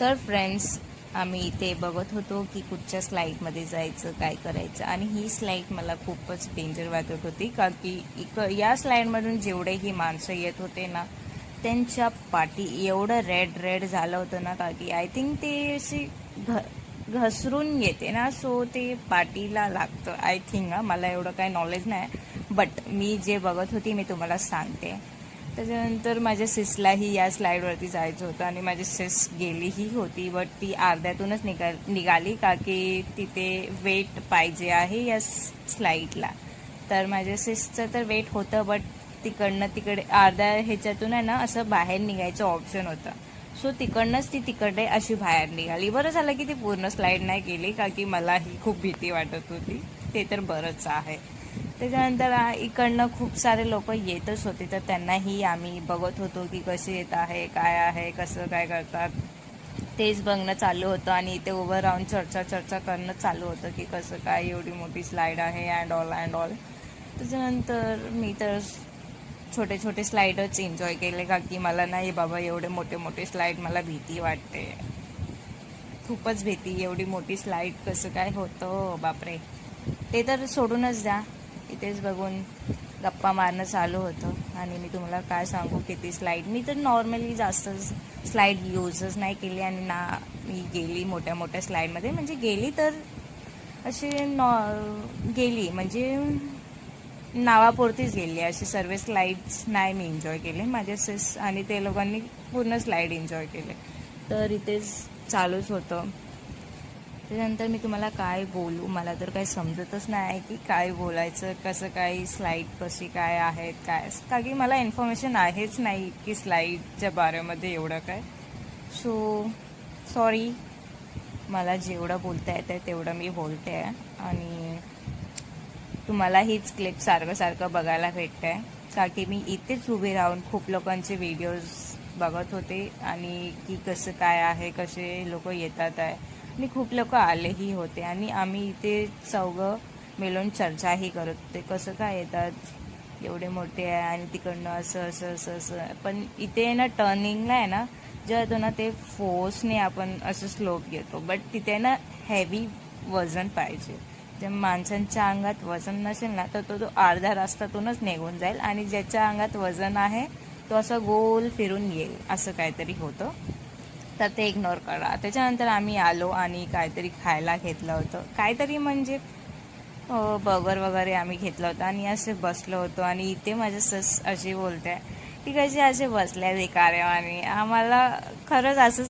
तर फ्रेंड्स, आम्ही इथे बघत होतो की कुठच्या स्लाईडमध्ये जायचं, काय करायचं. आणि ही स्लाईड मला खूपच डेंजर वाटत होती, का की या स्लाईडमधून जेवढेही माणसं येत होते ना, त्यांच्या पाठी एवढं रेड रेड झालं होतं ना, का की आय थिंक ते अशी घसरून येते ना, सो ते पाठीला लागतं आय थिंक. मला एवढं काही नॉलेज नाही, बट मी जे बघत होती मी तुम्हाला सांगते. त्याच्यानंतर माझ्या सिसलाही या स्लाईडवरती जायचं होतं आणि माझी सिस गेलीही होती, बट ती अर्ध्यातूनच निघाली, का की तिथे वेट पाहिजे आहे या स्लाईडला. तर माझ्या सिसचं तर वेट होतं, बट तिकडे अर्ध्या ह्याच्यातून आहे ना असं बाहेर निघायचं ऑप्शन होतं. सो तिकडनंच ती तिकडे अशी बाहेर निघाली. बरं झालं की ती पूर्ण स्लाईड नाही केली, का की मलाही खूप भीती वाटत होती. ते तर बरंच आहे. त्याच्यानंतर इकडनं खूप सारे लोक येतच होते, तर त्यांनाही आम्ही बघत होतो की कसे येत आहे, काय आहे, कसं काय करतात, तेच बघणं चालू होतं. आणि इथे उभं राहून चर्चा करणं चालू होतं की कसं काय एवढी मोठी स्लाईड आहे अँड ऑल. त्याच्यानंतर मी तर छोटे छोटे स्लाईडच एन्जॉय केले, का की मला नाही बाबा एवढे मोठे मोठे स्लाईड, मला भीती वाटते, खूपच भीती. एवढी मोठी स्लाईड कसं काय होतं बापरे. ते तर सोडूनच द्या, इथेच बघून गप्पा मारणं चालू होतं. आणि मी तुम्हाला काय सांगू, किती स्लाईड, मी तर नॉर्मली जास्त स्लाईड यूजच नाही केली. आणि ना मी गेली मोठ्या मोठ्या स्लाईडमध्ये, म्हणजे गेली तर अशी गेली म्हणजे नावापुरतीच गेली, अशी सर्व स्लाईड्स नाही मी एन्जॉय केले. माझ्या सिस आणि ते लोकांनी पूर्ण स्लाईड एन्जॉय केले. तर इथेच चालूच होतं. त्याच्यानंतर मी तुम्हाला काय बोलू, मला तर काही समजतच नाही आहे की काय बोलायचं, कसं काय, स्लाईड कशी काय आहेत, काय, का की मला इन्फॉर्मेशन आहेच नाही की स्लाईडच्या बारेमध्ये एवढं काय. सो सॉरी, मला जेवढं बोलता येतं तेवढं मी बोलते आहे. आणि तुम्हाला हीच क्लिप सारखं सारखं बघायला भेटतं आहे, का की मी इथेच उभे राहून खूप लोकांचे व्हिडिओज बघत होते. आणि की कसं काय आहे, कसे लोक येतात आहे. आणि खूप लोक आलेही होते. आणि आम्ही इथे चौघं मिळून चर्चाही करत होते, कसं काय येतात एवढे मोठे आहे आणि तिकडनं असं असं असं असं. पण इथे ना टर्निंगला आहे ना, जेव्हा येतो ना ते फोर्सने आपण असं स्लोप घेतो, बट तिथे ना हेवी वजन पाहिजे. ज्या माणसांच्या अंगात वजन नसेल ना, तर तो अर्ध्या रस्त्यातूनच निघून जाईल. आणि ज्याच्या अंगात वजन आहे तो असं गोल फिरून येईल, असं काहीतरी होतं. तर ते इग्नोर करा. त्याच्यानंतर आम्ही आलो आणि काहीतरी खायला घेतलं होतं, काहीतरी म्हणजे बर्गर वगैरे आम्ही घेतलं होतं. आणि असे बसलो होतो. आणि इथे माझ्या सस अशी बोलते, ती कशी असे बसल्या एका आणि आम्हाला खरंच असं